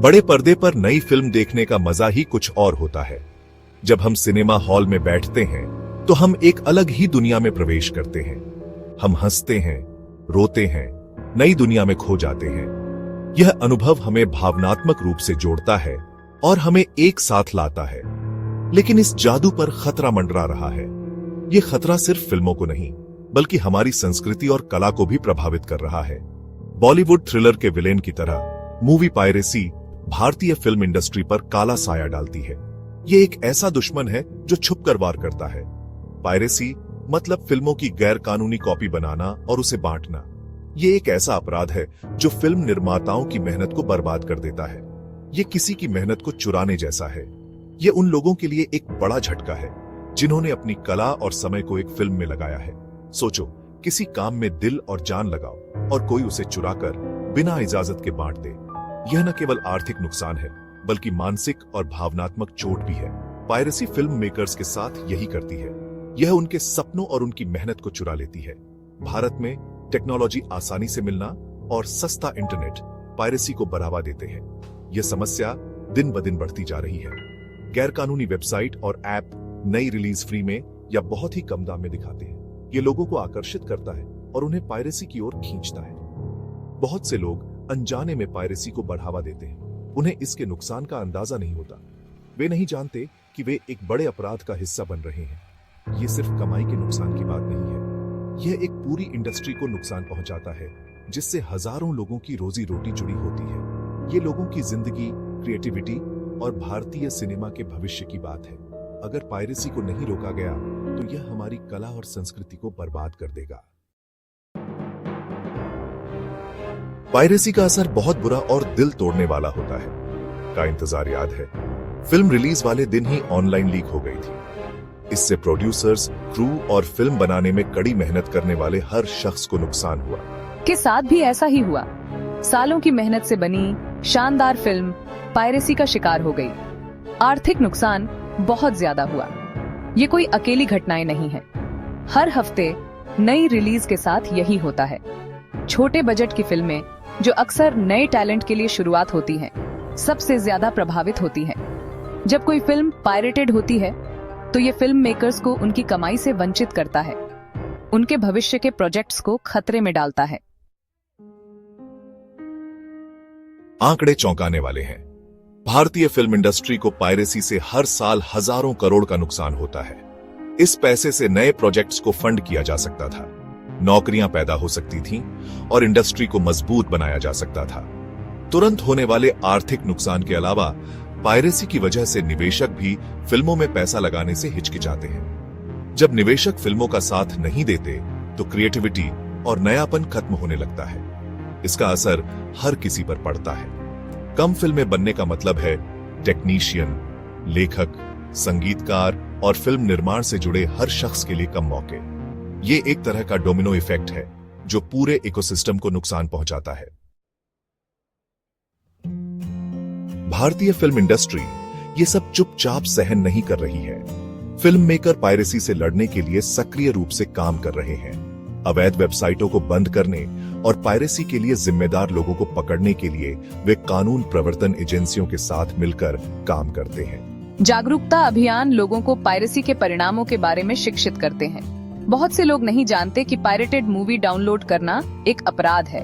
बड़े पर्दे पर नई फिल्म देखने का मजा ही कुछ और होता है। जब हम सिनेमा हॉल में बैठते हैं तो हम एक अलग ही दुनिया में प्रवेश करते हैं। हम हंसते हैं, रोते हैं, नई दुनिया में खो जाते हैं। यह अनुभव हमें भावनात्मक रूप से जोड़ता है और हमें एक साथ लाता है। लेकिन इस जादू पर खतरा मंडरा रहा है। यह खतरा सिर्फ फिल्मों को नहीं बल्कि हमारी संस्कृति और कला को भी प्रभावित कर रहा है। बॉलीवुड थ्रिलर के विलेन की तरह मूवी पायरेसी भारतीय फिल्म इंडस्ट्री पर काला साया डालती है। ये एक ऐसा दुश्मन है जो छुपकर वार करता है। पायरेसी मतलब फिल्मों की गैर कानूनी कॉपी बनाना और उसे बांटना। ये एक ऐसा अपराध है जो फिल्म निर्माताओं की मेहनत को बर्बाद कर देता है। ये किसी की मेहनत को चुराने जैसा है। ये उन लोगों के लिए एक बड़ा झटका है जिन्होंने अपनी कला और समय को एक फिल्म में लगाया है। सोचो, किसी काम में दिल और जान लगाओ और कोई उसे चुराकर बिना इजाजत के बांट दे। यह न केवल आर्थिक नुकसान है बल्कि मानसिक और भावनात्मक चोट भी है। पायरेसी फिल्म मेकर्स के साथ यही करती है। यह उनके सपनों और उनकी मेहनत को चुरा लेती है। भारत में टेक्नोलॉजी आसानी से मिलना और सस्ता इंटरनेट पायरेसी को बढ़ावा देते हैं। यह समस्या दिन ब दिन बढ़ती जा रही है। गैरकानूनी वेबसाइट और ऐप नई रिलीज फ्री में या बहुत ही कम दाम में दिखाते हैं। ये लोगों को आकर्षित करता है और उन्हें पायरेसी की ओर खींचता है। बहुत से लोग अनजाने में पायरेसी को बढ़ावा देते हैं। उन्हें इसके नुकसान का अंदाजा नहीं होता। वे नहीं जानते कि वे एक बड़े अपराध का हिस्सा बन रहे हैं। ये सिर्फ कमाई के नुकसान की बात नहीं है। यह एक पूरी इंडस्ट्री को नुकसान पहुंचाता है जिससे हजारों लोगों की रोजी रोटी जुड़ी होती है। ये लोगों की जिंदगी, क्रिएटिविटी और भारतीय सिनेमा के भविष्य की बात है। अगर पायरेसी को नहीं रोका गया तो यह हमारी कला और संस्कृति को बर्बाद कर देगा। पायरेसी का असर बहुत बुरा और दिल तोड़ने वाला होता है। का इंतजार याद है? फिल्म रिलीज वाले दिन ही ऑनलाइन लीक हो गई थी। इससे प्रोड्यूसर्स, क्रू और फिल्म बनाने में कड़ी मेहनत करने वाले हर शख्स को नुकसान हुआ। के साथ भी ऐसा ही हुआ। सालों की मेहनत से बनी शानदार फिल्म पायरेसी का शिकार हो गई। आर्थिक नुकसान बहुत ज्यादा हुआ। ये कोई अकेली घटनाएं नहीं है। हर हफ्ते नई रिलीज के साथ यही होता है। छोटे बजट की फिल्में जो अक्सर नए टैलेंट के लिए शुरुआत होती हैं, सबसे ज्यादा प्रभावित होती हैं। जब कोई फिल्म पायरेटेड होती है तो ये फिल्म मेकर्स को उनकी कमाई से वंचित करता है, उनके भविष्य के प्रोजेक्ट्स को खतरे में डालता है। आंकड़े चौंकाने वाले हैं। भारतीय फिल्म इंडस्ट्री को पायरेसी से हर साल हजारों करोड़ का नुकसान होता है। इस पैसे से नए प्रोजेक्ट्स को फंड किया जा सकता था, नौकरियां पैदा हो सकती थीं और इंडस्ट्री को मजबूत बनाया जा सकता था। तुरंत होने वाले आर्थिक नुकसान के अलावा पायरेसी की वजह से निवेशक भी फिल्मों में पैसा लगाने से हिचकिचाते हैं। जब निवेशक फिल्मों का साथ नहीं देते तो क्रिएटिविटी और नयापन खत्म होने लगता है। इसका असर हर किसी पर पड़ता है। कम फिल्में बनने का मतलब है टेक्नीशियन, लेखक, संगीतकार और फिल्म निर्माण से जुड़े हर शख्स के लिए कम मौके। ये एक तरह का डोमिनो इफेक्ट है जो पूरे इकोसिस्टम को नुकसान पहुंचाता है। भारतीय फिल्म इंडस्ट्री ये सब चुपचाप सहन नहीं कर रही है। फिल्म मेकर पायरेसी से लड़ने के लिए सक्रिय रूप से काम कर रहे हैं। अवैध वेबसाइटों को बंद करने और पायरेसी के लिए जिम्मेदार लोगों को पकड़ने के लिए वे कानून प्रवर्तन एजेंसियों के साथ मिलकर काम करते हैं। जागरूकता अभियान लोगों को पायरेसी के परिणामों के बारे में शिक्षित करते हैं। बहुत से लोग नहीं जानते कि पायरेटेड मूवी डाउनलोड करना एक अपराध है।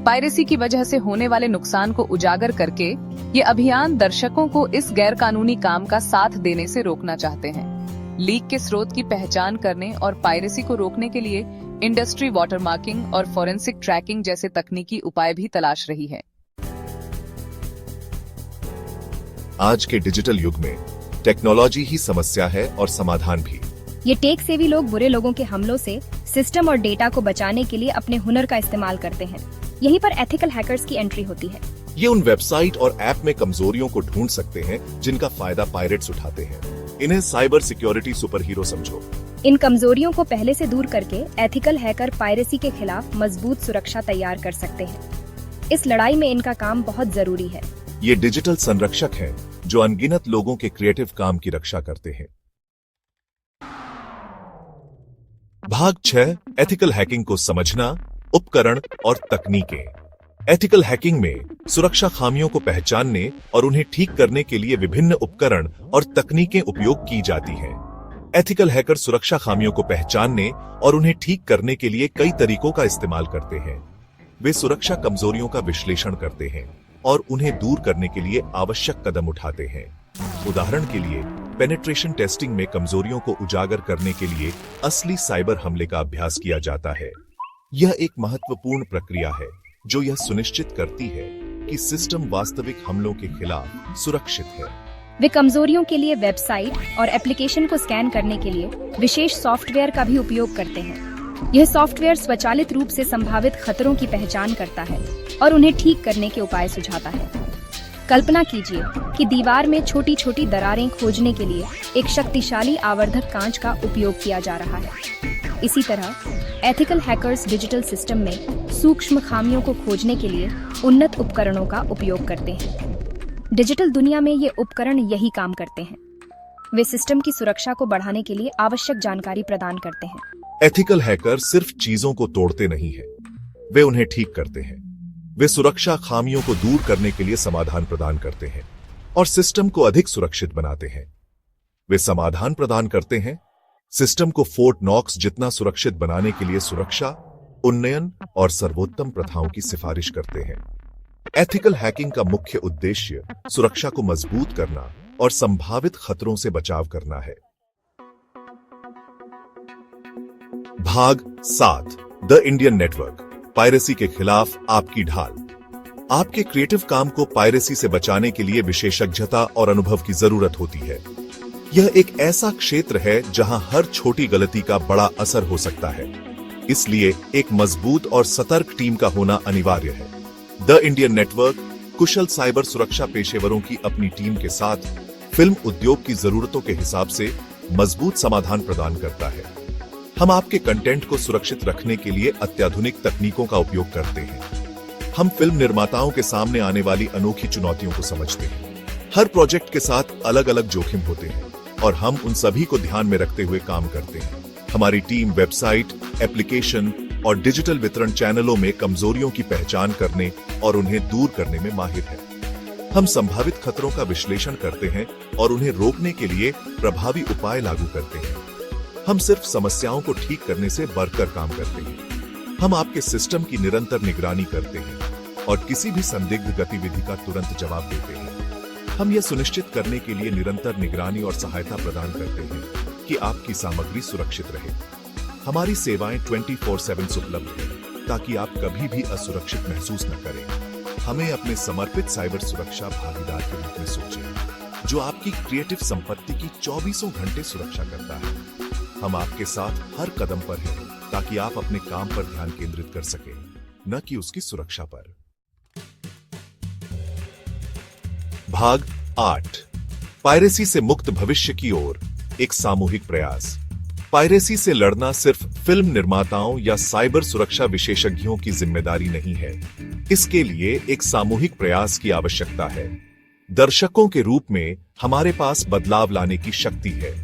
पायरेसी की वजह से होने वाले नुकसान को उजागर करके ये अभियान दर्शकों को इस गैरकानूनी काम का साथ देने से रोकना चाहते हैं। लीक के स्रोत की पहचान करने और पायरेसी को रोकने के लिए इंडस्ट्री वाटरमार्किंग और फॉरेंसिक ट्रैकिंग जैसे तकनीकी उपाय भी तलाश रही है। आज के डिजिटल युग में टेक्नोलॉजी ही समस्या है और समाधान भी। ये टेक सेवी लोग बुरे लोगों के हमलों से सिस्टम और डेटा को बचाने के लिए अपने हुनर का इस्तेमाल करते हैं। यहीं पर एथिकल हैकर्स की एंट्री होती है। ये उन वेबसाइट और ऐप में कमजोरियों को ढूंढ सकते हैं जिनका फायदा पायरेट्स उठाते हैं। इन्हें साइबर सिक्योरिटी सुपर हीरो समझो। इन कमजोरियों को पहले से दूर करके एथिकल हैकर पायरेसी के खिलाफ मजबूत सुरक्षा तैयार कर सकते हैं। इस लड़ाई में इनका काम बहुत जरूरी है। ये डिजिटल संरक्षक हैं जो अनगिनत लोगों के क्रिएटिव काम की रक्षा करते हैं। भाग 6 एथिकल हैकिंग को समझना, उपकरण और तकनीकें। एथिकल हैकिंग में सुरक्षा खामियों को पहचानने और उन्हें ठीक करने के लिए विभिन्न उपकरण और तकनीकें उपयोग की जाती हैं। एथिकल हैकर सुरक्षा खामियों को पहचानने और उन्हें ठीक करने के लिए कई तरीकों का इस्तेमाल करते हैं। वे सुरक्षा कमजोरियों का विश्लेषण करते हैं और उन्हें दूर करने के लिए आवश्यक कदम उठाते हैं। उदाहरण के लिए, पेनिट्रेशन टेस्टिंग में कमजोरियों को उजागर करने के लिए असली साइबर हमले का अभ्यास किया जाता है। यह एक महत्वपूर्ण प्रक्रिया है जो यह सुनिश्चित करती है कि सिस्टम वास्तविक हमलों के खिलाफ सुरक्षित है। वे कमजोरियों के लिए वेबसाइट और एप्लीकेशन को स्कैन करने के लिए विशेष सॉफ्टवेयर का भी उपयोग करते हैं। यह सॉफ्टवेयर स्वचालित रूप से संभावित खतरों की पहचान करता है और उन्हें ठीक करने के उपाय सुझाता है। कल्पना कीजिए कि दीवार में छोटी छोटी दरारें खोजने के लिए एक शक्तिशाली आवर्धक कांच का उपयोग किया जा रहा है। इसी तरह एथिकल हैकर्स डिजिटल सिस्टम में सूक्ष्म खामियों को खोजने के लिए उन्नत उपकरणों का उपयोग करते हैं। डिजिटल दुनिया में ये उपकरण यही काम करते हैं। वे सिस्टम की सुरक्षा को बढ़ाने के लिए आवश्यक जानकारी प्रदान करते हैं। एथिकल हैकर सिर्फ चीजों को तोड़ते नहीं हैं, वे उन्हें ठीक करते हैं। वे सुरक्षा खामियों को दूर करने के लिए समाधान प्रदान करते हैं और सिस्टम को अधिक सुरक्षित बनाते हैं। वे समाधान प्रदान करते हैं, सिस्टम को फोर्ट नॉक्स जितना सुरक्षित बनाने के लिए सुरक्षा, उन्नयन और सर्वोत्तम प्रथाओं की सिफारिश करते हैं। एथिकल हैकिंग का मुख्य उद्देश्य सुरक्षा को मजबूत करना और संभावित खतरों से बचाव करना है। भाग 7, द इंडियन नेटवर्क, पायरेसी के खिलाफ आपकी ढाल। आपके क्रिएटिव काम को पायरेसी से बचाने के लिए विशेषज्ञता और अनुभव की जरूरत होती है। यह एक ऐसा क्षेत्र है जहां हर छोटी गलती का बड़ा असर हो सकता है, इसलिए एक मजबूत और सतर्क टीम का होना अनिवार्य है। The Indian network Kusal cyber सुरक्षा पेशेवरों की अपनी टीम के साथ फिल्म उद्योग की जरूरतों के हिसाब से मजबूत समाधान प्रदान करता है। हम आपके कंटेंट को सुरक्षित रखने के लिए अत्याधुनिक तकनीकों का उपयोग करते हैं। हम फिल्म निर्माताओं के सामने आने वाली अनोखी चुनौतियों को समझते हैं। हर प्रोजेक्ट के साथ अलग अलग जोखिम होते हैं और हम उन सभी को ध्यान में रखते हुए काम करते हैं। हमारी टीम वेबसाइट, एप्लीकेशन और डिजिटल वितरण चैनलों में कमजोरियों की पहचान करने और उन्हें दूर करने में माहिर है। हम संभावित खतरों का विश्लेषण करते हैं और उन्हें रोकने के लिए प्रभावी उपाय लागू करते हैं। हम सिर्फ समस्याओं को ठीक करने से बढ़कर काम करते हैं। हम आपके सिस्टम की निरंतर निगरानी करते हैं और किसी भी संदिग्ध गतिविधि का तुरंत जवाब देते हैं। हम यह सुनिश्चित करने के लिए निरंतर निगरानी और सहायता प्रदान करते हैं कि आपकी सामग्री सुरक्षित रहे। हमारी सेवाएं 24/7 उपलब्ध हैं ताकि आप कभी भी असुरक्षित महसूस न करें। हमें अपने समर्पित साइबर सुरक्षा भागीदार के रूप में सोचें, जो आपकी क्रिएटिव संपत्ति की 24 घंटे सुरक्षा करता है। हम आपके साथ हर कदम पर हैं ताकि आप अपने काम पर ध्यान केंद्रित कर सकें, न कि उसकी सुरक्षा पर। भाग 8, पायरेसी से मुक्त भविष्य की ओर एक सामूहिक प्रयास। पायरेसी से लड़ना सिर्फ फिल्म निर्माताओं या साइबर सुरक्षा विशेषज्ञों की जिम्मेदारी नहीं है। इसके लिए एक सामूहिक प्रयास की आवश्यकता है। दर्शकों के रूप में हमारे पास बदलाव लाने की शक्ति है।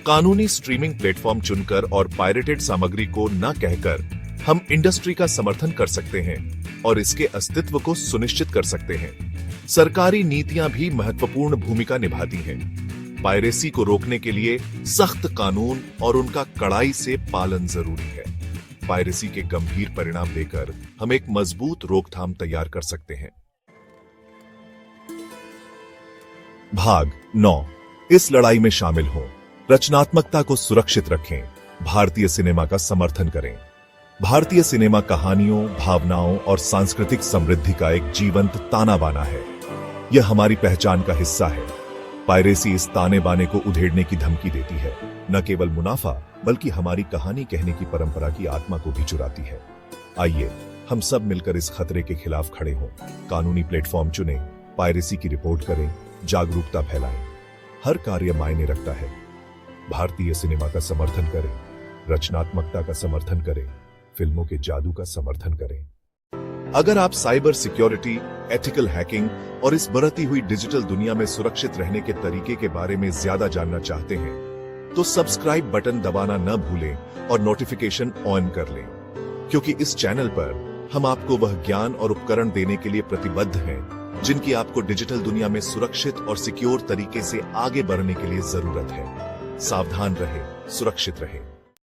कानूनी स्ट्रीमिंग प्लेटफॉर्म चुनकर और पायरेटेड सामग्री को न कहकर हम इंडस्ट्री का समर्थन कर सकते हैं और इसके अस्तित्व को सुनिश्चित कर सकते हैं। सरकारी नीतियां भी महत्वपूर्ण भूमिका निभाती हैं। पायरेसी को रोकने के लिए सख्त कानून और उनका कड़ाई से पालन जरूरी है। पायरेसी के गंभीर परिणाम देकर हम एक मजबूत रोकथाम तैयार कर सकते हैं। भाग 9, इस लड़ाई में शामिल हों, रचनात्मकता को सुरक्षित रखें, भारतीय सिनेमा का समर्थन करें। भारतीय सिनेमा कहानियों, भावनाओं और सांस्कृतिक समृद्धि का एक जीवंत ताना बाना है। यह हमारी पहचान का हिस्सा है। पायरेसी इस ताने बाने को उधेड़ने की धमकी देती है, न केवल मुनाफा बल्कि हमारी कहानी कहने की परंपरा की आत्मा को भी चुराती है। आइए हम सब मिलकर इस खतरे के खिलाफ खड़े हों, कानूनी प्लेटफॉर्म चुनें, पायरेसी की रिपोर्ट करें, जागरूकता फैलाएं। हर कार्य मायने रखता है। भारतीय सिनेमा का समर्थन करें, रचनात्मकता का समर्थन करें, फिल्मों के जादू का समर्थन करें। अगर आप साइबर सिक्योरिटी, एथिकल हैकिंग और इस बढ़ती हुई डिजिटल दुनिया में सुरक्षित रहने के तरीके के बारे में ज्यादा जानना चाहते हैं, तो सब्सक्राइब बटन दबाना न भूलें और नोटिफिकेशन ऑन कर लें, क्योंकि इस चैनल पर हम आपको वह ज्ञान और उपकरण देने के लिए प्रतिबद्ध हैं जिनकी आपको डिजिटल दुनिया में सुरक्षित और सिक्योर तरीके से आगे बढ़ने के लिए जरूरत है। सावधान रहें, सुरक्षित रहें।